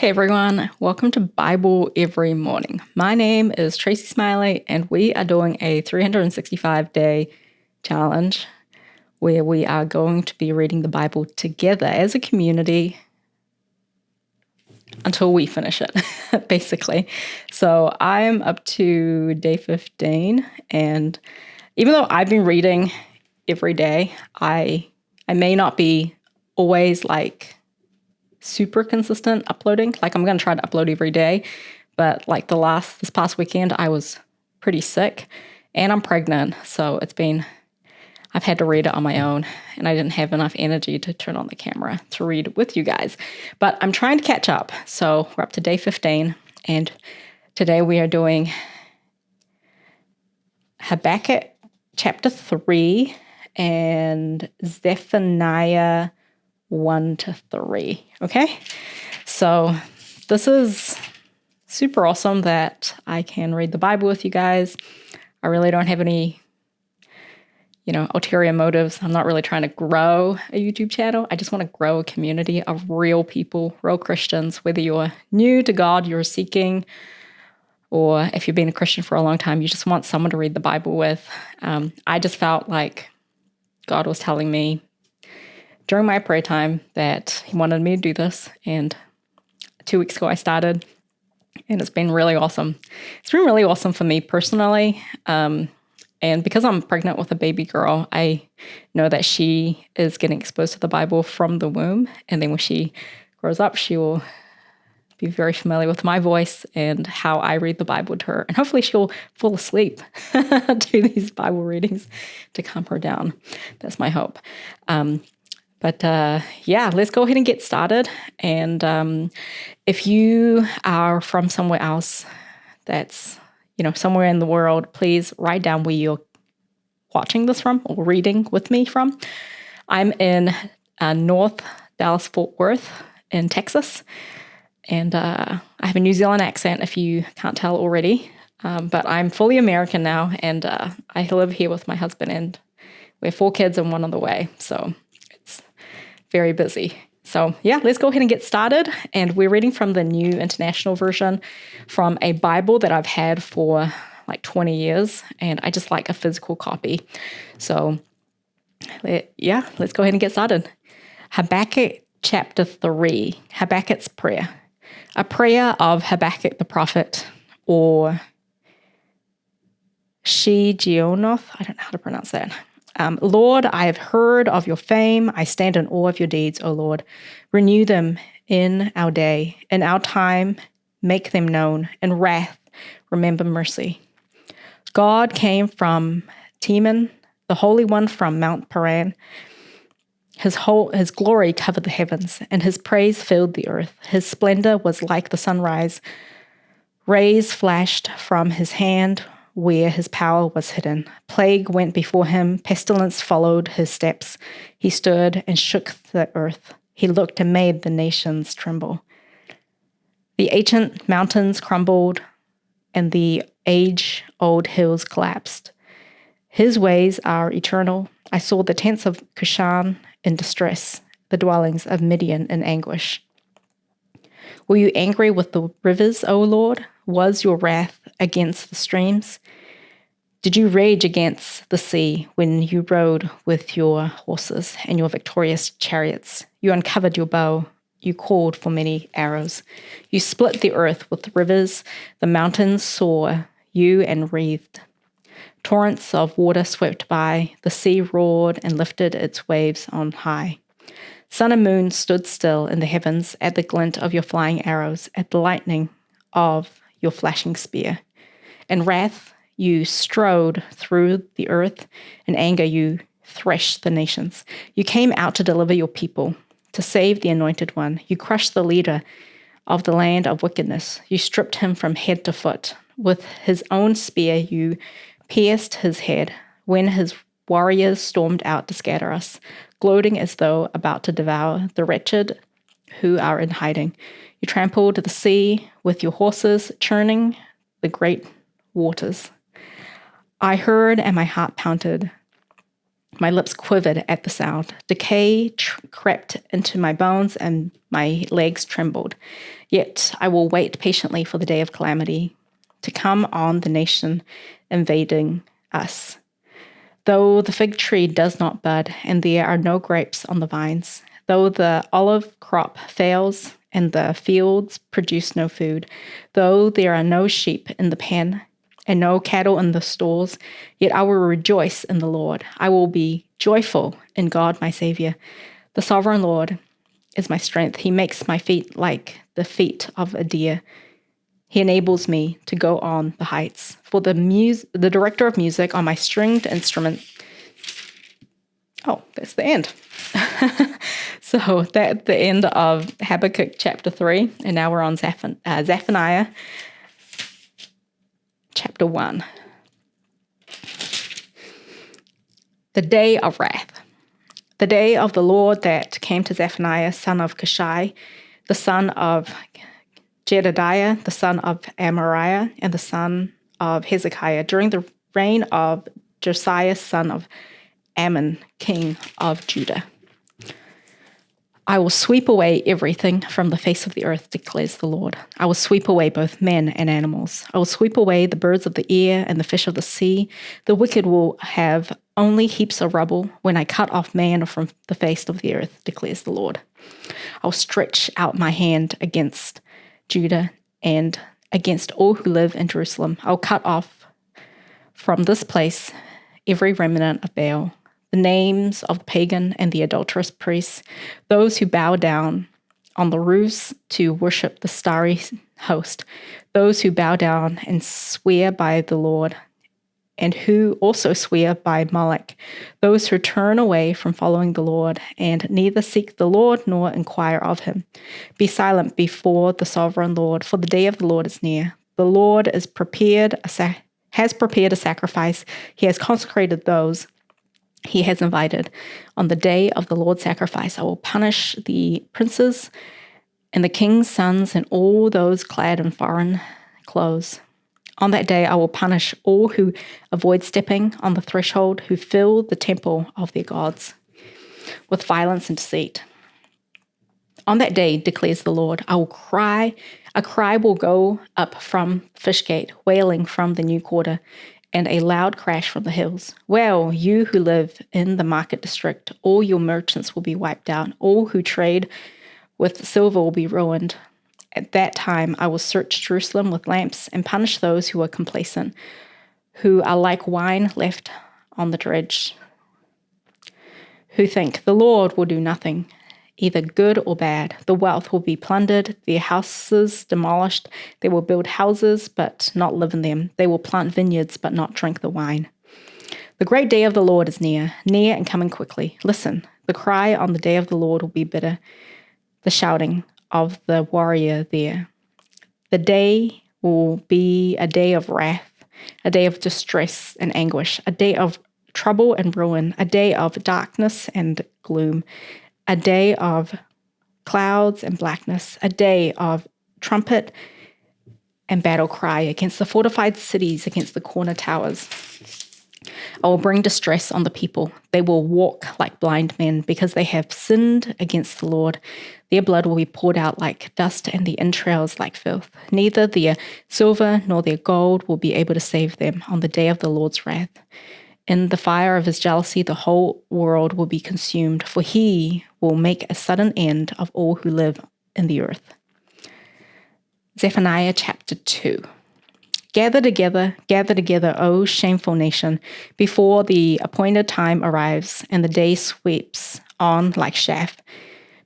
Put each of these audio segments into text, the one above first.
Hey everyone, welcome to Bible Every Morning. My name is Tracey Smiley and we are doing a 365-day challenge where we are going to be reading the Bible together as a community until we finish it, basically. So I'm up to day 15, and even though I've been reading every day, I may not be always super consistent uploading. I'm going to try to upload every day, but this past weekend, I was pretty sick and I'm pregnant. So I've had to read it on my own and I didn't have enough energy to turn on the camera to read with you guys, but I'm trying to catch up. So we're up to day 15 and today we are doing Habakkuk chapter 3 and Zephaniah 1-3. Okay. So this is super awesome that I can read the Bible with you guys. I really don't have any, ulterior motives. I'm not really trying to grow a YouTube channel. I just want to grow a community of real people, real Christians, whether you're new to God, you're seeking, or if you've been a Christian for a long time, you just want someone to read the Bible with. I just felt like God was telling me during my prayer time that he wanted me to do this. And 2 weeks ago I started, and it's been really awesome. It's been really awesome for me personally. And because I'm pregnant with a baby girl, I know that she is getting exposed to the Bible from the womb. And then when she grows up, she will be very familiar with my voice and how I read the Bible to her. And hopefully she'll fall asleep to these Bible readings to calm her down. That's my hope. But let's go ahead and get started. And if you are from somewhere else that's, somewhere in the world, please write down where you're watching this from or reading with me from. I'm in North Dallas-Fort Worth in Texas. And I have a New Zealand accent, if you can't tell already. But I'm fully American now, and I live here with my husband, and we have 4 kids and 1 on the way. So very busy. So let's go ahead and get started. And we're reading from the New International Version from a Bible that I've had for 20 years. And I just like a physical copy. So let's go ahead and get started. Habakkuk chapter 3, Habakkuk's prayer. A prayer of Habakkuk the prophet, or Shigionoth. I don't know how to pronounce that. Lord, I have heard of your fame. I stand in awe of your deeds, O Lord. Renew them in our day. In our time, make them known. In wrath, remember mercy. God came from Teman, the Holy One from Mount Paran. His glory covered the heavens, and his praise filled the earth. His splendor was like the sunrise. Rays flashed from his hand where his power was hidden. Plague went before him, pestilence followed his steps. He stood and shook the earth. He looked and made the nations tremble. The ancient mountains crumbled, and the age-old hills collapsed. His ways are eternal. I saw the tents of Cushan in distress, the dwellings of Midian in anguish. Were you angry with the rivers, O Lord? Was your wrath against the streams? Did you rage against the sea when you rode with your horses and your victorious chariots? You uncovered your bow. You called for many arrows. You split the earth with rivers. The mountains saw you and wreathed. Torrents of water swept by. The sea roared and lifted its waves on high. Sun and moon stood still in the heavens at the glint of your flying arrows, at the lightning of your flashing spear. In wrath, you strode through the earth. In anger, you threshed the nations. You came out to deliver your people, to save the anointed one. You crushed the leader of the land of wickedness. You stripped him from head to foot. With his own spear, you pierced his head when his warriors stormed out to scatter us, gloating as though about to devour the wretched who are in hiding. You trampled the sea with your horses, churning the great waters. I heard and my heart pounded. My lips quivered at the sound. Decay crept into my bones and my legs trembled. Yet I will wait patiently for the day of calamity to come on the nation invading us. Though the fig tree does not bud and there are no grapes on the vines, though the olive crop fails and the fields produce no food, though there are no sheep in the pen and no cattle in the stalls, yet I will rejoice in the Lord. I will be joyful in God my Savior. The sovereign Lord is my strength. He makes my feet like the feet of a deer. He enables me to go on the heights. For the director of music on my stringed instrument. Oh, that's the end. So that's the end of Habakkuk chapter 3. And now we're on Zephaniah chapter 1. The day of wrath. The day of the Lord that came to Zephaniah, son of Kashai, the son of Jedediah, the son of Amariah, and the son of Hezekiah, during the reign of Josiah, son of Ammon, king of Judah. I will sweep away everything from the face of the earth, declares the Lord. I will sweep away both men and animals. I will sweep away the birds of the air and the fish of the sea. The wicked will have only heaps of rubble when I cut off man from the face of the earth, declares the Lord. I will stretch out my hand against Judah and against all who live in Jerusalem. I will cut off from this place every remnant of Baal, the names of the pagan and the adulterous priests, those who bow down on the roofs to worship the starry host, those who bow down and swear by the Lord, and who also swear by Moloch, those who turn away from following the Lord and neither seek the Lord nor inquire of him. Be silent before the sovereign Lord, for the day of the Lord is near. The Lord has prepared a sacrifice. He has consecrated those he has invited. On the day of the Lord's sacrifice, I will punish the princes and the king's sons and all those clad in foreign clothes. On that day, I will punish all who avoid stepping on the threshold, who fill the temple of their gods with violence and deceit. On that day, declares the Lord, I will cry. A cry will go up from Fishgate, wailing from the new quarter, and a loud crash from the hills. Well, you who live in the market district, all your merchants will be wiped out. All who trade with silver will be ruined. At that time, I will search Jerusalem with lamps and punish those who are complacent, who are like wine left on the dredge, who think the Lord will do nothing, either good or bad. The wealth will be plundered, their houses demolished. They will build houses, but not live in them. They will plant vineyards, but not drink the wine. The great day of the Lord is near and coming quickly. Listen, the cry on the day of the Lord will be bitter, the shouting of the warrior there. The day will be a day of wrath, a day of distress and anguish, a day of trouble and ruin, a day of darkness and gloom, a day of clouds and blackness, a day of trumpet and battle cry against the fortified cities, against the corner towers. I will bring distress on the people. They will walk like blind men because they have sinned against the Lord. Their blood will be poured out like dust and the entrails like filth. Neither their silver nor their gold will be able to save them on the day of the Lord's wrath. In the fire of his jealousy, the whole world will be consumed, for he will make a sudden end of all who live in the earth. Zephaniah chapter 2. Gather together, O shameful nation, before the appointed time arrives and the day sweeps on like chaff,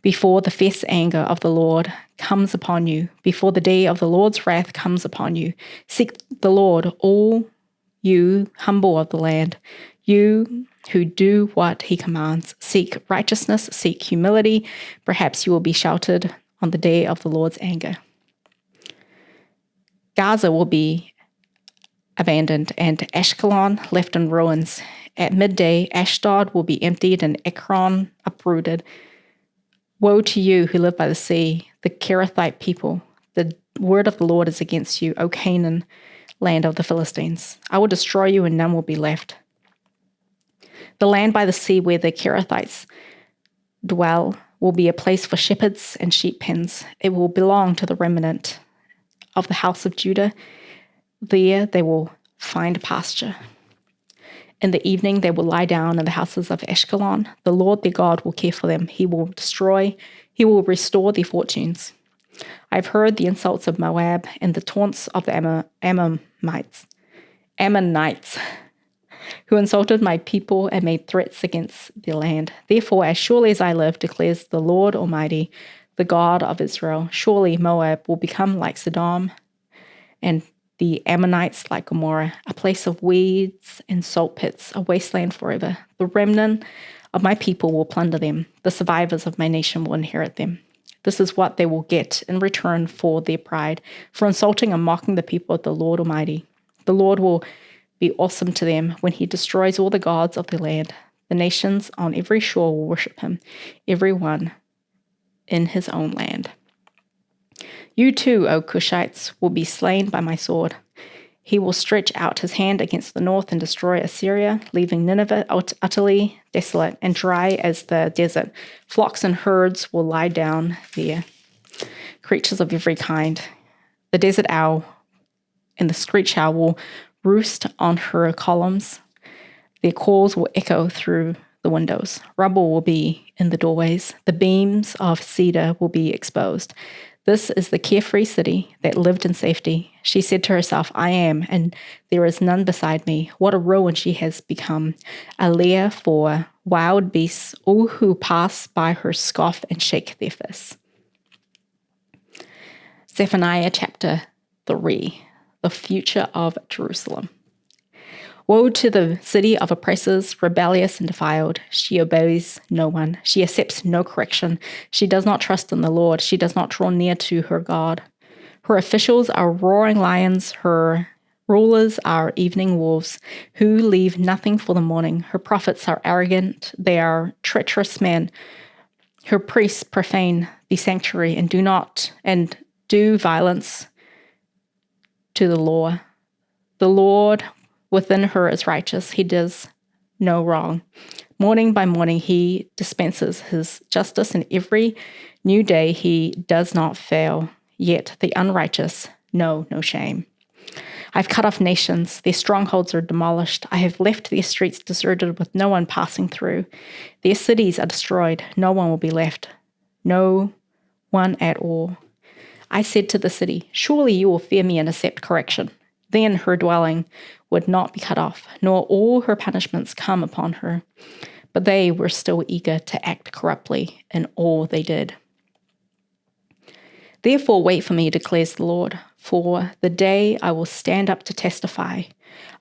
before the fierce anger of the Lord comes upon you, before the day of the Lord's wrath comes upon you. Seek the Lord, all you humble of the land, you who do what he commands. Seek righteousness, seek humility. Perhaps you will be sheltered on the day of the Lord's anger. Gaza will be abandoned and Ashkelon left in ruins. At midday, Ashdod will be emptied and Ekron uprooted. Woe to you who live by the sea, the Kerethite people. The word of the Lord is against you, O Canaan, land of the Philistines. I will destroy you and none will be left. The land by the sea where the Kerethites dwell will be a place for shepherds and sheep pens. It will belong to the remnant of the house of Judah. There they will find pasture. In the evening they will lie down in the houses of Ashkelon. The Lord their God will care for them. He will restore their fortunes. I have heard the insults of Moab and the taunts of the Ammonites, who insulted my people and made threats against their land. Therefore, as surely as I live, declares the Lord Almighty, the God of Israel, surely Moab will become like Sodom, and the Ammonites like Gomorrah, a place of weeds and salt pits, a wasteland forever. The remnant of my people will plunder them. The survivors of my nation will inherit them. This is what they will get in return for their pride, for insulting and mocking the people of the Lord Almighty. The Lord will be awesome to them when he destroys all the gods of the land. The nations on every shore will worship him, every one in his own land. You too, O Cushites, will be slain by my sword. He will stretch out his hand against the north and destroy Assyria, leaving Nineveh utterly desolate and dry as the desert. Flocks and herds will lie down there, creatures of every kind. The desert owl and the screech owl will roost on her columns. Their calls will echo through the windows. Rubble will be in the doorways. The beams of cedar will be exposed. This is the carefree city that lived in safety. She said to herself, I am, and there is none beside me. What a ruin she has become, a lair for wild beasts. All who pass by her scoff and shake their fists. Zephaniah chapter 3, the future of Jerusalem. Woe to the city of oppressors, rebellious and defiled. She obeys no one. She accepts no correction. She does not trust in the Lord. She does not draw near to her God. Her officials are roaring lions. Her rulers are evening wolves who leave nothing for the morning. Her prophets are arrogant. They are treacherous men. Her priests profane the sanctuary and do violence to the law. The Lord within her is righteous. He does no wrong. Morning by morning he dispenses his justice, and every new day he does not fail. Yet the unrighteous know no shame. I've cut off nations. Their strongholds are demolished. I have left their streets deserted with no one passing through. Their cities are destroyed. No one will be left. No one at all. I said to the city, surely you will fear me and accept correction. Then her dwelling would not be cut off, nor all her punishments come upon her. But they were still eager to act corruptly in all they did. Therefore wait for me, declares the Lord, for the day I will stand up to testify.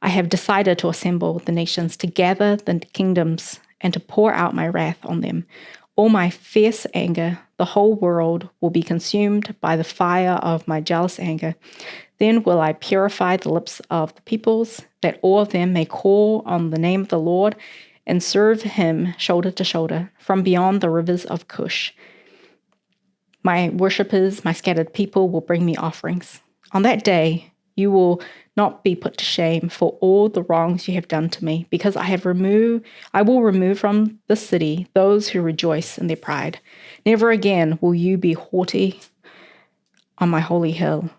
I have decided to assemble the nations, to gather the kingdoms, and to pour out my wrath on them. All my fierce anger, the whole world will be consumed by the fire of my jealous anger. Then will I purify the lips of the peoples, that all of them may call on the name of the Lord and serve him shoulder to shoulder from beyond the rivers of Cush. My worshippers, my scattered people, will bring me offerings. On that day, you will not be put to shame for all the wrongs you have done to me, because I will remove from the city those who rejoice in their pride. Never again will you be haughty on my holy hill,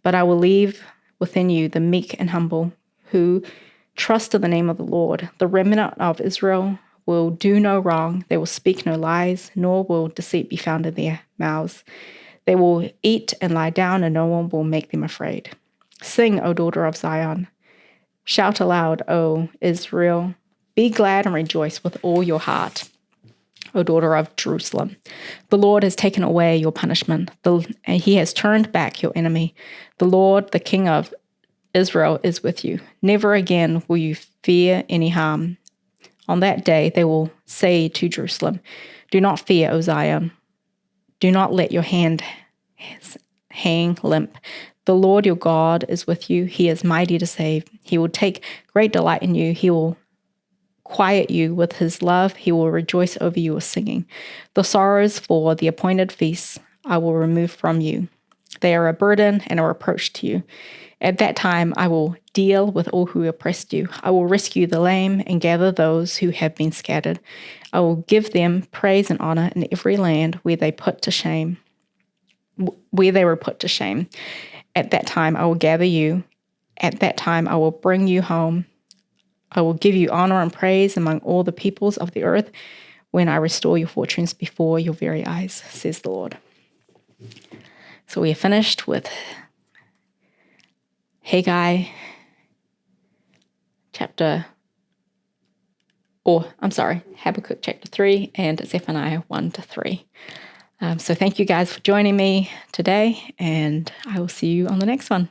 but I will leave within you the meek and humble who trust in the name of the Lord. The remnant of Israel will do no wrong. They will speak no lies, nor will deceit be found in their mouths. They will eat and lie down, and no one will make them afraid. Sing, O daughter of Zion. Shout aloud, O Israel. Be glad and rejoice with all your heart, O daughter of Jerusalem. The Lord has taken away your punishment, and he has turned back your enemy. The Lord, the King of Israel, is with you. Never again will you fear any harm. On that day they will say to Jerusalem, do not fear, O Zion. Do not let your hand hang limp. The Lord your God is with you. He is mighty to save. He will take great delight in you. He will quiet you with his love. He will rejoice over you with singing. The sorrows for the appointed feasts I will remove from you. They are a burden and a reproach to you. At that time, I will deal with all who oppressed you. I will rescue the lame and gather those who have been scattered. I will give them praise and honor in every land where they were put to shame. At that time, I will gather you. At that time, I will bring you home. I will give you honor and praise among all the peoples of the earth when I restore your fortunes before your very eyes, says the Lord. So we are finished with Habakkuk chapter 3 and Zephaniah 1-3. So thank you guys for joining me today, and I will see you on the next one.